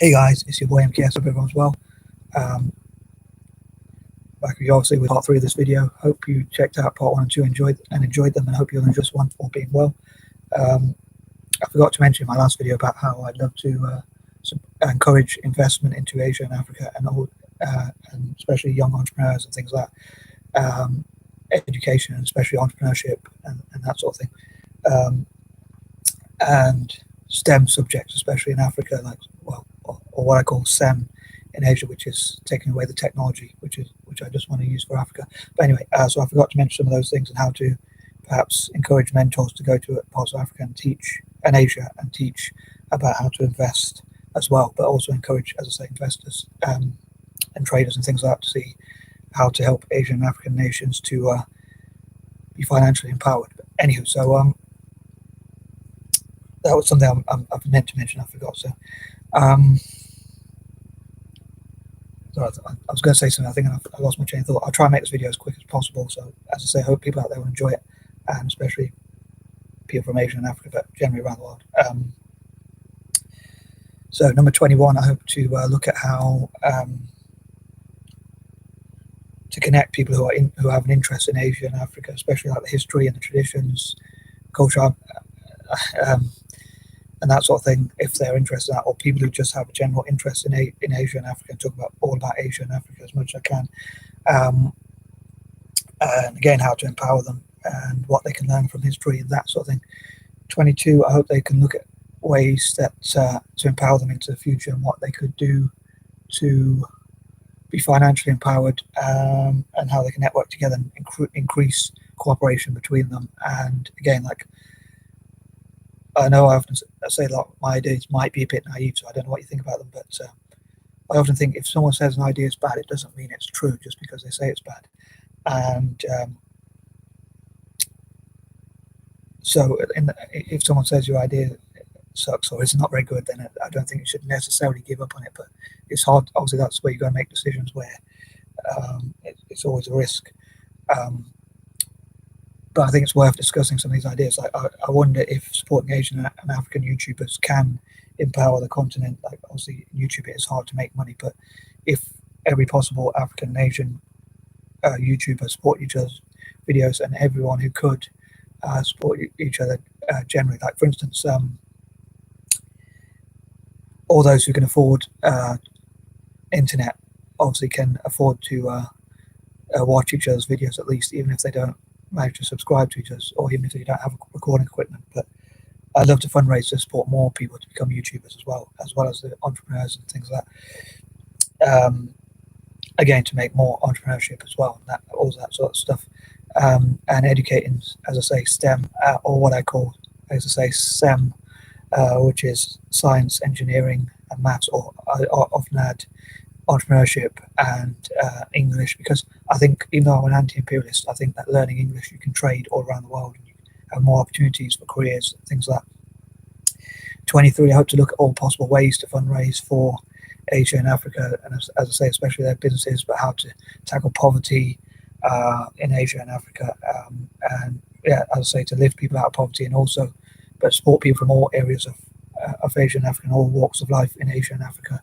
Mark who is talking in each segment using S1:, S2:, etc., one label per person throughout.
S1: Hey guys, it's your boy MKS. Hope everyone's well. Back with you obviously with part 3 of this video. Hope you checked out part 1 and 2, enjoyed them, and hope you'll enjoy this one, all being well. I forgot to mention in my last video about how I'd love to encourage investment into Asia and Africa, and especially young entrepreneurs and things like that. Education, and especially entrepreneurship and that sort of thing. And STEM subjects, especially in Africa, or what I call SEM in Asia, which is taking away the technology, which I just want to use for Africa. But anyway, so I forgot to mention some of those things and how to perhaps encourage mentors to go to parts of Africa and teach, and Asia, and teach about how to invest as well, but also encourage, as I say, investors and traders and things like that to see how to help Asian and African nations to be financially empowered. But anywho, so that was something I've meant to mention. I forgot. So, I was going to say something. I think I lost my train of thought. I'll try and make this video as quick as possible. So, as I say, I hope people out there will enjoy it, and especially people from Asia and Africa, but generally around the world. So, number 21, I hope to look at how to connect people who have an interest in Asia and Africa, especially like the history and the traditions, culture. And that sort of thing, if they're interested in that, or people who just have a general interest in Asia and Africa, and talk all about Asia and Africa as much as I can. And again, how to empower them and what they can learn from history and that sort of thing. 22, I hope they can look at ways that to empower them into the future and what they could do to be financially empowered, and how they can network together and increase cooperation between them. And again, like, I know I often say that my ideas might be a bit naive, so I don't know what you think about them, but I often think if someone says an idea is bad, it doesn't mean it's true just because they say it's bad. And so if someone says your idea sucks or it's not very good, then I don't think you should necessarily give up on it. But it's hard. Obviously, that's where you've got to make decisions where it's always a risk. But I think it's worth discussing some of these ideas. Like, I wonder if supporting Asian and African YouTubers can empower the continent. Like, obviously, YouTube, it is hard to make money, but if every possible African and Asian YouTuber support each other's videos, and everyone who could support each other generally, like for instance, all those who can afford internet obviously can afford to watch each other's videos, at least, even if they don't manage to subscribe to each other, or even if they don't have recording equipment. But I'd love to fundraise to support more people to become YouTubers as well as the entrepreneurs and things like that. Again, to make more entrepreneurship as well, and all that sort of stuff, and educating, as I say, STEM, or what I call, as I say, SEM, which is science, engineering, and maths, or I often add entrepreneurship and English, because I think, even though I'm an anti-imperialist, I think that learning English, you can trade all around the world and you have more opportunities for careers, things like that. 23, I hope to look at all possible ways to fundraise for Asia and Africa, and as I say, especially their businesses, but how to tackle poverty in Asia and Africa, and yeah, as I say, to lift people out of poverty, and also but support people from all areas of Asia and Africa, and all walks of life in Asia and Africa.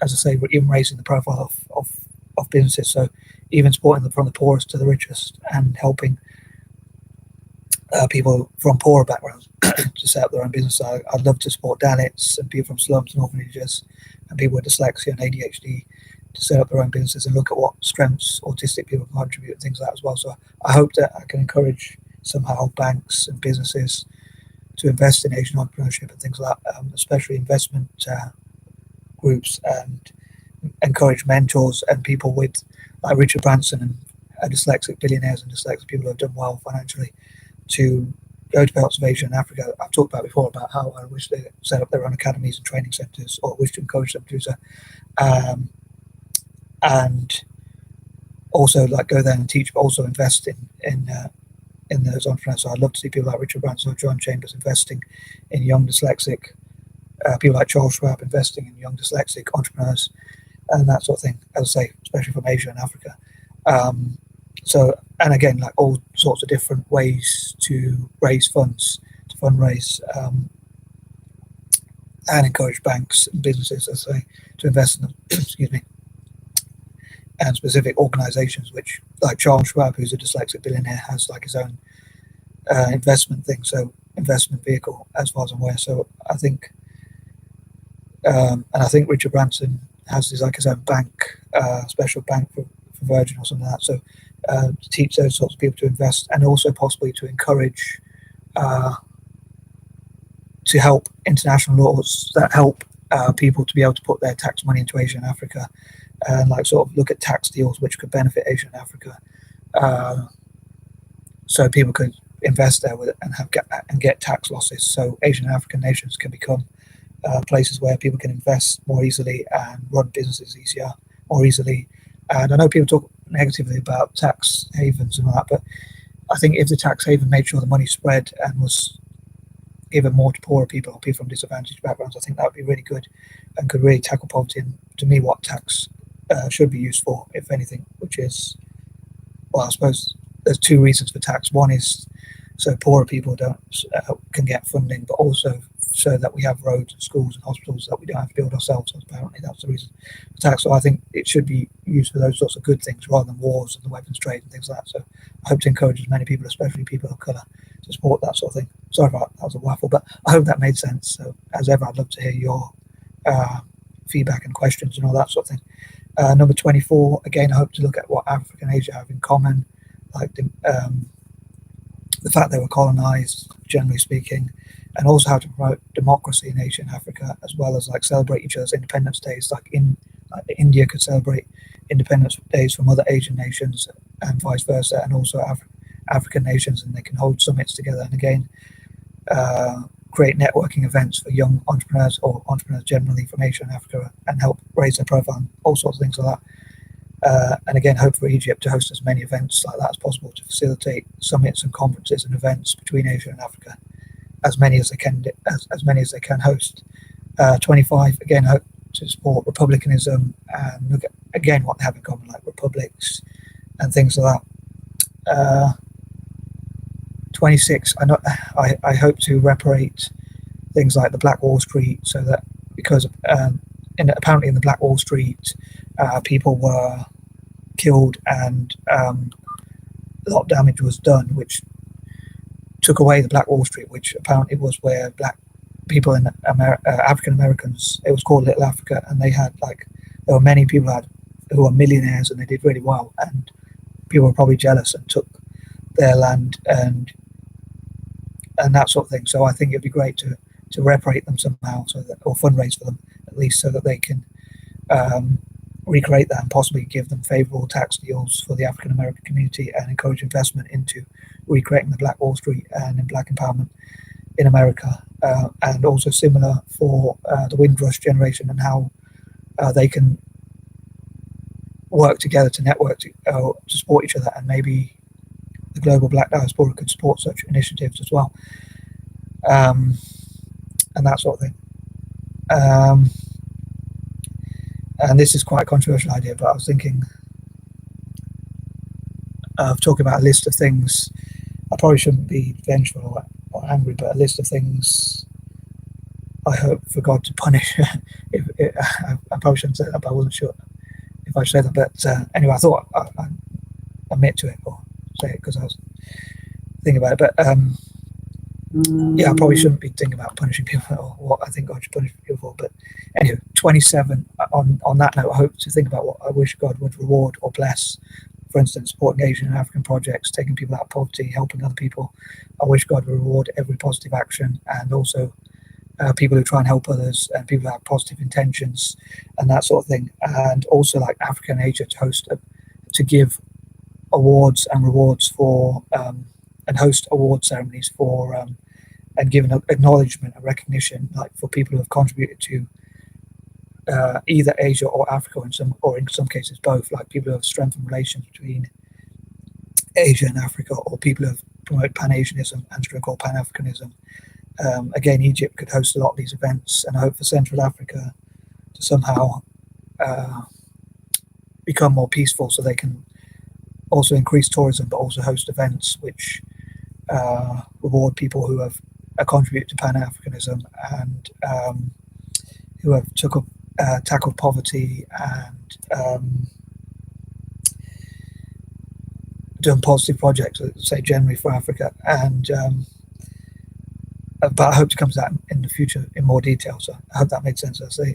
S1: As I say, even raising the profile of businesses, so even supporting them from the poorest to the richest, and helping people from poorer backgrounds to set up their own business. So I'd love to support Dalits and people from slums and orphanages and people with dyslexia and ADHD to set up their own businesses and look at what strengths autistic people can contribute and things like that as well. So I hope that I can encourage somehow banks and businesses to invest in Asian entrepreneurship and things like that, especially investment groups, and encourage mentors and people with, like Richard Branson, and dyslexic billionaires and dyslexic people who have done well financially, to go to parts of Asia and Africa. I've talked about before about how I wish they set up their own academies and training centres, or wish to encourage them to do so, and also like go there and teach, but also invest in those entrepreneurs. So I'd love to see people like Richard Branson or John Chambers investing in young dyslexic people, like Charles Schwab investing in young dyslexic entrepreneurs and that sort of thing, as I say, especially from Asia and Africa. So, and again, like all sorts of different ways to raise funds, to fundraise, and encourage banks and businesses, as I say, to invest in them. Excuse me. And specific organisations, which, like Charles Schwab, who's a dyslexic billionaire, has like his own investment thing, so investment vehicle, as far as I'm aware. So I think, and I think Richard Branson has his own bank, special bank for Virgin or something like that. So to teach those sorts of people to invest, and also possibly to encourage, to help international laws that help people to be able to put their tax money into Asia and Africa, and like sort of look at tax deals which could benefit Asia and Africa, so people could invest there with it and get tax losses. So Asian and African nations can become places where people can invest more easily and run businesses more easily. And I know people talk negatively about tax havens and all that, but I think if the tax haven made sure the money spread and was given more to poorer people or people from disadvantaged backgrounds, I think that would be really good and could really tackle poverty. And to me, what tax should be used for, if anything, which is, well, I suppose there's two reasons for tax. One is so poorer people can get funding, but also so that we have roads and schools and hospitals that we don't have to build ourselves. Apparently, that's the reason for tax. So I think it should be used for those sorts of good things rather than wars and the weapons trade and things like that. So I hope to encourage as many people, especially people of colour, to support that sort of thing. Sorry about that was a waffle, but I hope that made sense. So as ever, I'd love to hear your feedback and questions and all that sort of thing. Number 24, again, I hope to look at what Africa and Asia have in common, like the fact they were colonized, generally speaking, and also how to promote democracy in Asia and Africa, as well as like celebrate each other's independence days, like India could celebrate independence days from other Asian nations and vice versa, and also African nations, and they can hold summits together, and again create networking events for young entrepreneurs or entrepreneurs generally from Asia and Africa, and help raise their profile and all sorts of things like that. And again, hope for Egypt to host as many events like that as possible to facilitate summits and conferences and events between Asia and Africa, as many as they can host. 25, again, hope to support republicanism and look at again what they have in common, like republics and things like that. 26, I hope to reparate things like the Black Wall Street, so that because apparently in the Black Wall Street people were killed and a lot of damage was done, which took away the Black Wall Street, which apparently was where black people in African Americans, it was called Little Africa, and there were many people who were millionaires and they did really well, and people were probably jealous and took their land and that sort of thing. So I think it'd be great to reparate them somehow, or fundraise for them at least, so that they can recreate that and possibly give them favourable tax deals for the African American community and encourage investment into recreating the Black Wall Street and in black empowerment in America, and also similar for the Windrush generation and how they can work together to network to support each other, and maybe the global black diaspora could support such initiatives as well, and that sort of thing. And this is quite a controversial idea, but I was thinking of talking about a list of things. I probably shouldn't be vengeful or angry, but a list of things I hope for God to punish. I probably shouldn't say that, but I wasn't sure if I should say that. But anyway, I thought I'd admit to it or say it because I was thinking about it. But yeah, I probably shouldn't be thinking about punishing people or what I think God should punish people for. But anyway, 27, on that note, I hope to think about what I wish God would reward or bless. For instance, supporting Asian and African projects, taking people out of poverty, helping other people. I wish God would reward every positive action, and also people who try and help others, and people who have positive intentions and that sort of thing. And also like Africa and Asia to give awards and rewards for and host award ceremonies for and give an acknowledgement and recognition, like for people who have contributed to either Asia or Africa, or in some cases both, like people who have strengthened relations between Asia and Africa, or people who have promoted Pan-Asianism and so-called Pan-Africanism. Again, Egypt could host a lot of these events, and I hope for Central Africa to somehow become more peaceful, so they can also increase tourism, but also host events which reward people who have contributed to Pan-Africanism and who have tackled poverty and done positive projects, say generally for Africa, and but I hope to come to that in the future in more detail. So I hope that made sense. I say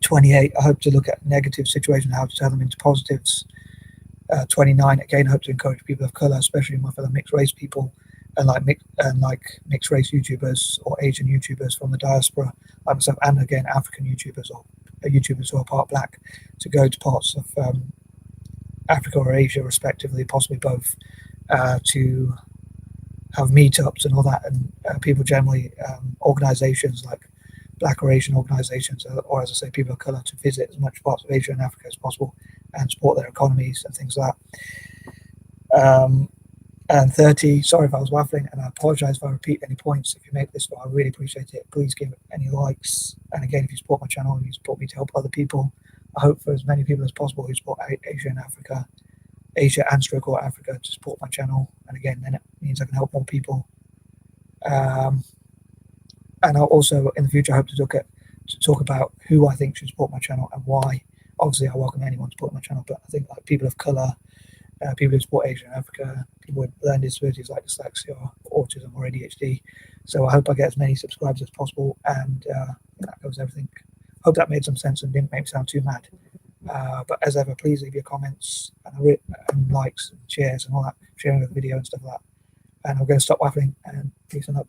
S1: 28. I hope to look at negative situations, how to turn them into positives. 29. Again, I hope to encourage people of color, especially my fellow mixed race people, and like mixed race YouTubers or Asian YouTubers from the diaspora, like myself, and again African YouTubers or YouTubers who are part black, to go to parts of Africa or Asia, respectively, possibly both, to have meetups and all that, and people generally, organizations like black or Asian organizations, or as I say, people of color, to visit as much parts of Asia and Africa as possible and support their economies and things like that. And 30, sorry if I was waffling, and I apologize if I repeat any points. If you make this far, I really appreciate it. Please give any likes. And again, if you support my channel, you support me to help other people. I hope for as many people as possible who support Asia and Africa, Asia and or Africa, to support my channel. And again, then it means I can help more people. And I'll also, in the future, I hope to talk about who I think should support my channel and why. Obviously, I welcome anyone to support my channel, but I think like people of color, people who support Asia and Africa, people with learning disabilities like dyslexia, or autism, or ADHD. So I hope I get as many subscribers as possible, and that covers everything. Hope that made some sense and didn't make me sound too mad. But as ever, please leave your comments and likes and shares and all that, sharing the video and stuff like that. And I'm going to stop waffling, and peace and love.